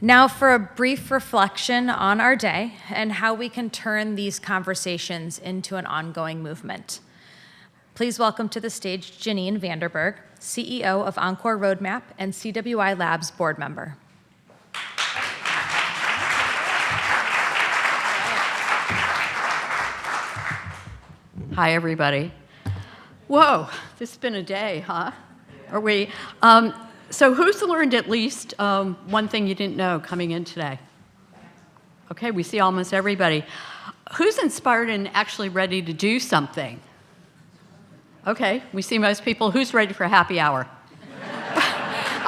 Now for a brief reflection on our day and how we can turn these conversations into an ongoing movement. Please welcome to the stage Janine Vanderburg, CEO of Encore Roadmap and CWI Labs board member. Hi, everybody. Whoa, this has been a day, huh? Are we? So who's learned at least one thing you didn't know coming in today? Okay, we see almost everybody. Who's inspired and actually ready to do something? Okay, we see most people. Who's ready for happy hour?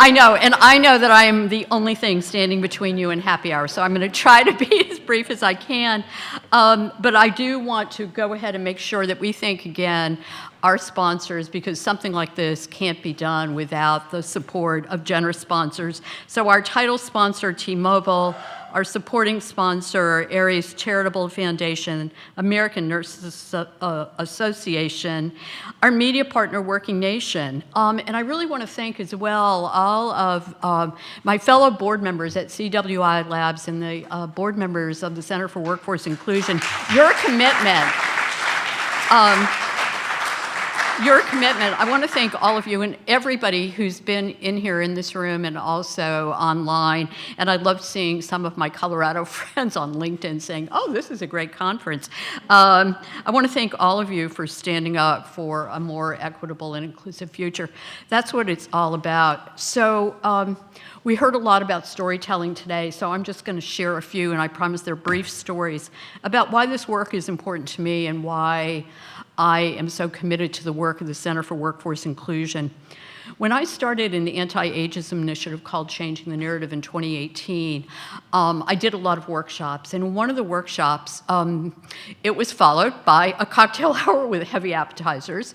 I know, and I know that I am the only thing standing between you and happy hour, so I'm going to try to be as brief as I can. But I do want to go ahead and make sure that we thank again our sponsors, because something like this can't be done without the support of generous sponsors. So our title sponsor, T-Mobile, our supporting sponsor, Aries Charitable Foundation, American Nurses Association, our media partner, Working Nation. And I really want to thank as well all of my fellow board members at CWI Labs and the board members of the Center for Workforce Inclusion. Your commitment. I want to thank all of you and everybody who's been in here in this room and also online. And I love seeing some of my Colorado friends on LinkedIn saying, oh, this is a great conference. I want to thank all of you for standing up for a more equitable and inclusive future. That's what it's all about. So we heard a lot about storytelling today, so I'm just going to share a few, and I promise they're brief stories, about why this work is important to me and why I am so committed to the work of the Center for Workforce Inclusion. When I started an anti-ageism initiative called Changing the Narrative in 2018, I did a lot of workshops. And in one of the workshops, it was followed by a cocktail hour with heavy appetizers.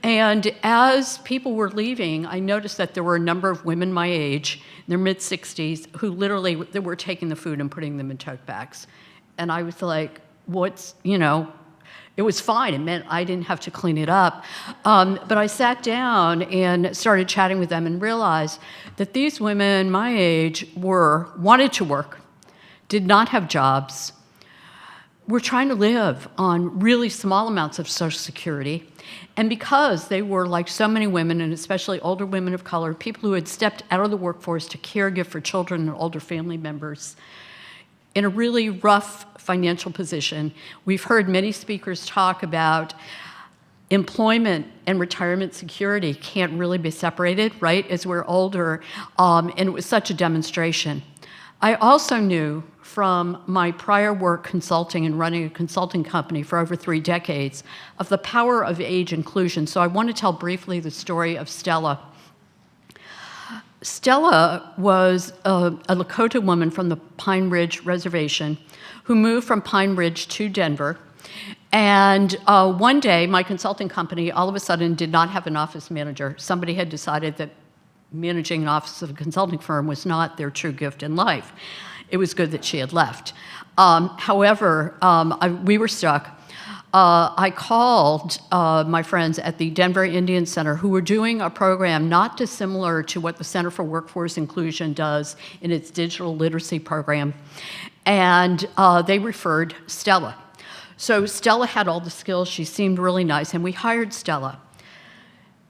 And as people were leaving, I noticed that there were a number of women my age, in their mid-60s, who literally they were taking the food and putting them in tote bags. And I was like, it was fine. It meant I didn't have to clean it up. But I sat down and started chatting with them and realized that these women my age wanted to work, did not have jobs, were trying to live on really small amounts of Social Security. And because they were, like so many women, and especially older women of color, people who had stepped out of the workforce to caregive for children and older family members, in a really rough financial position. We've heard many speakers talk about employment and retirement security can't really be separated, right, as we're older, and it was such a demonstration. I also knew from my prior work consulting and running a consulting company for over 3 decades of the power of age inclusion. So I want to tell briefly the story of Stella. Stella was a Lakota woman from the Pine Ridge Reservation who moved from Pine Ridge to Denver. And one day, my consulting company all of a sudden did not have an office manager. Somebody had decided that managing an office of a consulting firm was not their true gift in life. It was good that she had left. However, we were stuck. I called my friends at the Denver Indian Center, who were doing a program not dissimilar to what the Center for Workforce Inclusion does in its digital literacy program, and they referred Stella. So Stella had all the skills, she seemed really nice, and we hired Stella.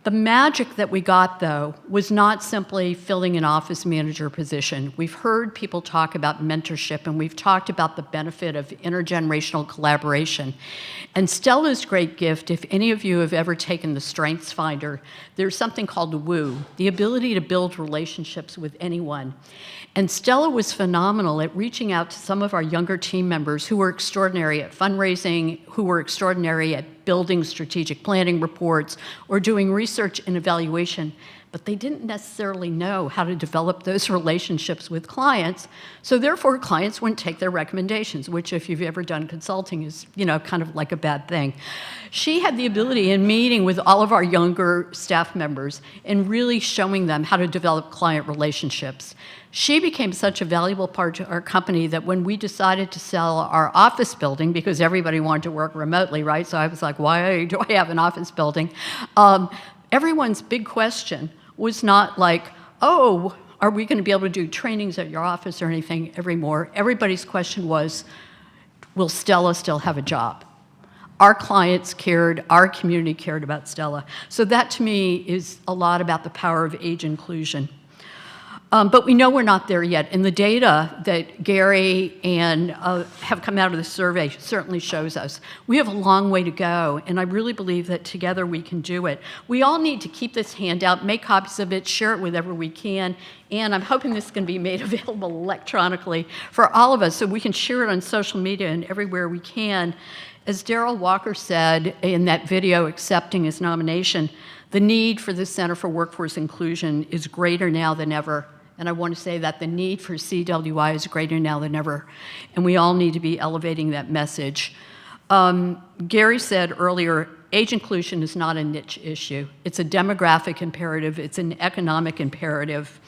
The magic that we got, though, was not simply filling an office manager position. We've heard people talk about mentorship, and we've talked about the benefit of intergenerational collaboration. And Stella's great gift, if any of you have ever taken the Strengths Finder, there's something called the WOO, the ability to build relationships with anyone. And Stella was phenomenal at reaching out to some of our younger team members who were extraordinary at fundraising, who were extraordinary at building strategic planning reports or doing research and evaluation, but they didn't necessarily know how to develop those relationships with clients, so therefore clients wouldn't take their recommendations, which if you've ever done consulting is, kind of like a bad thing. She had the ability in meeting with all of our younger staff members and really showing them how to develop client relationships. She became such a valuable part to our company that when we decided to sell our office building, because everybody wanted to work remotely, right? So I was like, why do I have an office building? Everyone's big question was not like, oh, are we going to be able to do trainings at your office or anything anymore? Everybody's question was, will Stella still have a job? Our clients cared, our community cared about Stella. So that to me is a lot about the power of age inclusion. But we know we're not there yet, and the data that Gary and have come out of the survey certainly shows us. We have a long way to go, and I really believe that together we can do it. We all need to keep this handout, make copies of it, share it wherever we can, and I'm hoping this can be made available electronically for all of us so we can share it on social media and everywhere we can. As Darrell Walker said in that video accepting his nomination, the need for the Center for Workforce Inclusion is greater now than ever. And I want to say that the need for CWI is greater now than ever. And we all need to be elevating that message. Gary said earlier, age inclusion is not a niche issue. It's a demographic imperative. It's an economic imperative.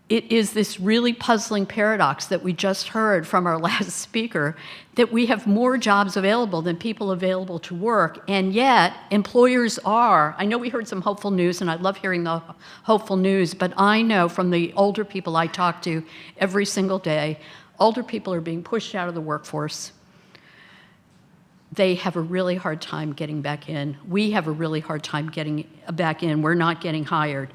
It is this really puzzling paradox that we just heard from our last speaker, that we have more jobs available than people available to work, and yet employers are. I know we heard some hopeful news, and I love hearing the hopeful news, but I know from the older people I talk to every single day, older people are being pushed out of the workforce. They have a really hard time getting back in. We have a really hard time getting back in. We're not getting hired.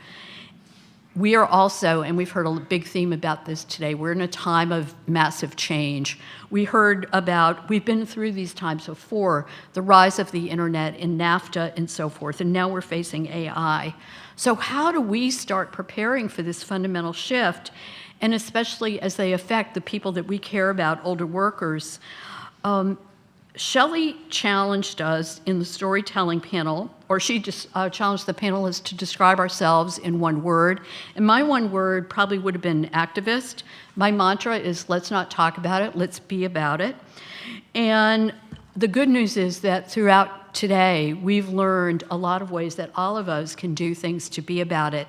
We are also, and we've heard a big theme about this today, we're in a time of massive change. We've been through these times before, the rise of the internet and NAFTA and so forth, and now we're facing AI. So how do we start preparing for this fundamental shift, and especially as they affect the people that we care about, older workers? Shelley challenged us in the storytelling panel, or she just challenged the panelists to describe ourselves in one word. And my one word probably would have been activist. My mantra is, let's not talk about it, let's be about it. And the good news is that throughout today, we've learned a lot of ways that all of us can do things to be about it.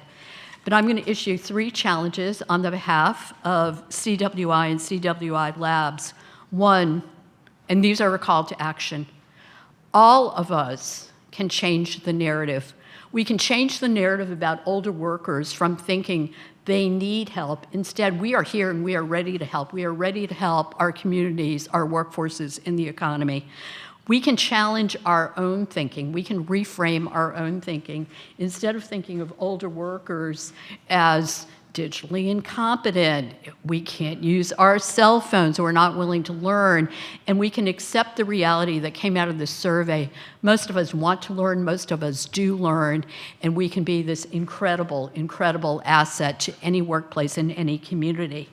But I'm going to issue 3 challenges on the behalf of CWI and CWI Labs. 1, and these are a call to action. All of us can change the narrative. We can change the narrative about older workers from thinking they need help. Instead, we are here and we are ready to help. We are ready to help our communities, our workforces in the economy. We can challenge our own thinking. We can reframe our own thinking. Instead of thinking of older workers as digitally incompetent, we can't use our cell phones, we're not willing to learn, and we can accept the reality that came out of this survey. Most of us want to learn, most of us do learn, and we can be this incredible, incredible asset to any workplace in any community.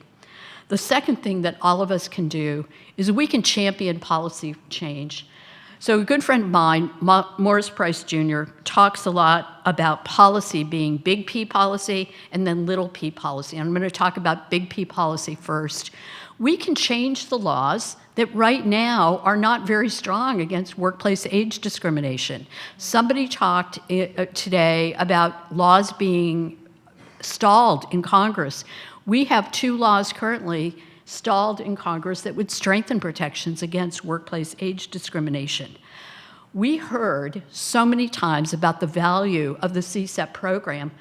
The second thing that all of us can do is we can champion policy change. So a good friend of mine, Morris Price Jr., talks a lot about policy being big P policy and then little p policy. And I'm going to talk about big P policy first. We can change the laws that right now are not very strong against workplace age discrimination. Somebody talked today about laws being stalled in Congress. We have 2 laws currently stalled in Congress that would strengthen protections against workplace age discrimination. We heard so many times about the value of the CSEP program,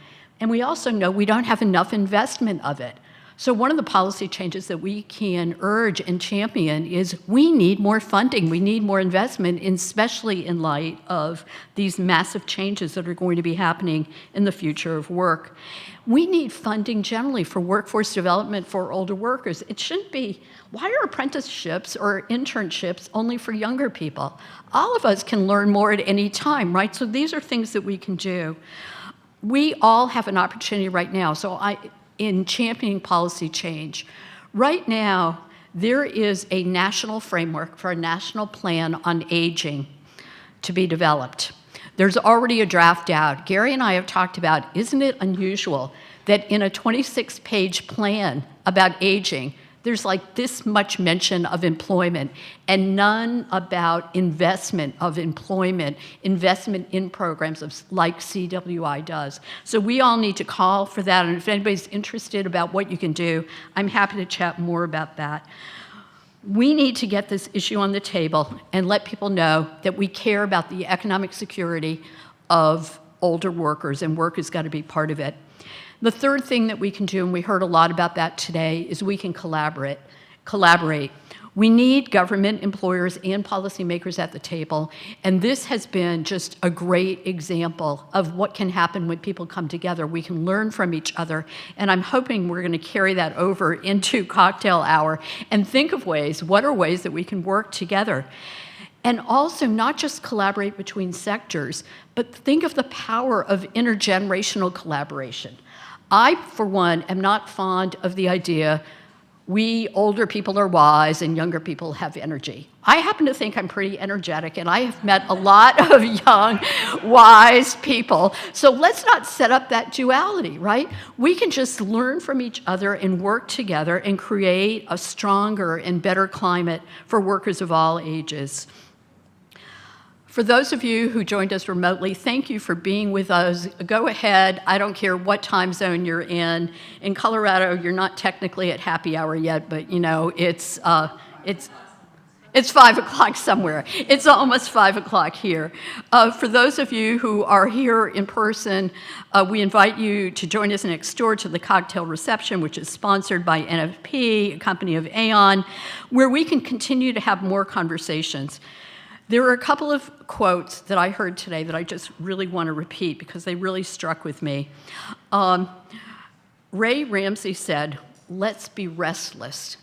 and we also know we don't have enough investment of it. So one of the policy changes that we can urge and champion is we need more funding, we need more investment, especially in light of these massive changes that are going to be happening in the future of work. We need funding generally for workforce development for older workers. It shouldn't be, why are apprenticeships or internships only for younger people? All of us can learn more at any time, right? So these are things that we can do. We all have an opportunity right now. In championing policy change. Right now, there is a national framework for a national plan on aging to be developed. There's already a draft out. Gary and I have talked about, isn't it unusual that in a 26-page plan about aging, there's like this much mention of employment and none about investment of employment, investment in programs like CWI does. So we all need to call for that, and if anybody's interested about what you can do, I'm happy to chat more about that. We need to get this issue on the table and let people know that we care about the economic security of older workers, and work has got to be part of it. The third thing that we can do, and we heard a lot about that today, is we can collaborate. We need government, employers, and policymakers at the table, and this has been just a great example of what can happen when people come together. We can learn from each other, and I'm hoping we're going to carry that over into cocktail hour and think of ways, what are ways that we can work together? And also not just collaborate between sectors, but think of the power of intergenerational collaboration. I, for one, am not fond of the idea we older people are wise and younger people have energy. I happen to think I'm pretty energetic, and I have met a lot of young, wise people. So let's not set up that duality, right? We can just learn from each other and work together and create a stronger and better climate for workers of all ages. For those of you who joined us remotely, thank you for being with us. Go ahead. I don't care what time zone you're in. In Colorado, you're not technically at happy hour yet, but you know it's 5 o'clock somewhere. It's almost 5 o'clock here. For those of you who are here in person, we invite you to join us next door to the cocktail reception, which is sponsored by NFP, a company of Aon, where we can continue to have more conversations. There were a couple of quotes that I heard today that I just really want to repeat because they really struck with me. Ray Ramsey said, "Let's be restless."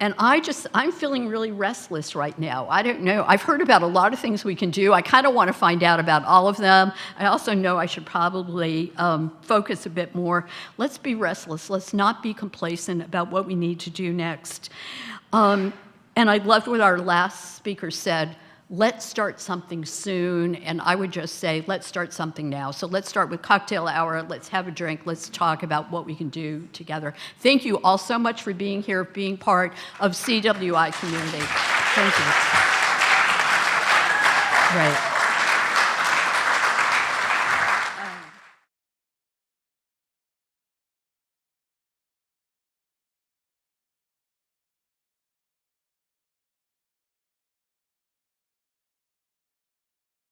And I'm feeling really restless right now. I don't know. I've heard about a lot of things we can do. I kind of want to find out about all of them. I also know I should probably focus a bit more. Let's be restless. Let's not be complacent about what we need to do next. And I loved what our last speaker said. Let's start something soon, and I would just say, let's start something now. So let's start with cocktail hour, let's have a drink, let's talk about what we can do together. Thank you all so much for being here, being part of CWI community. Thank you. Right.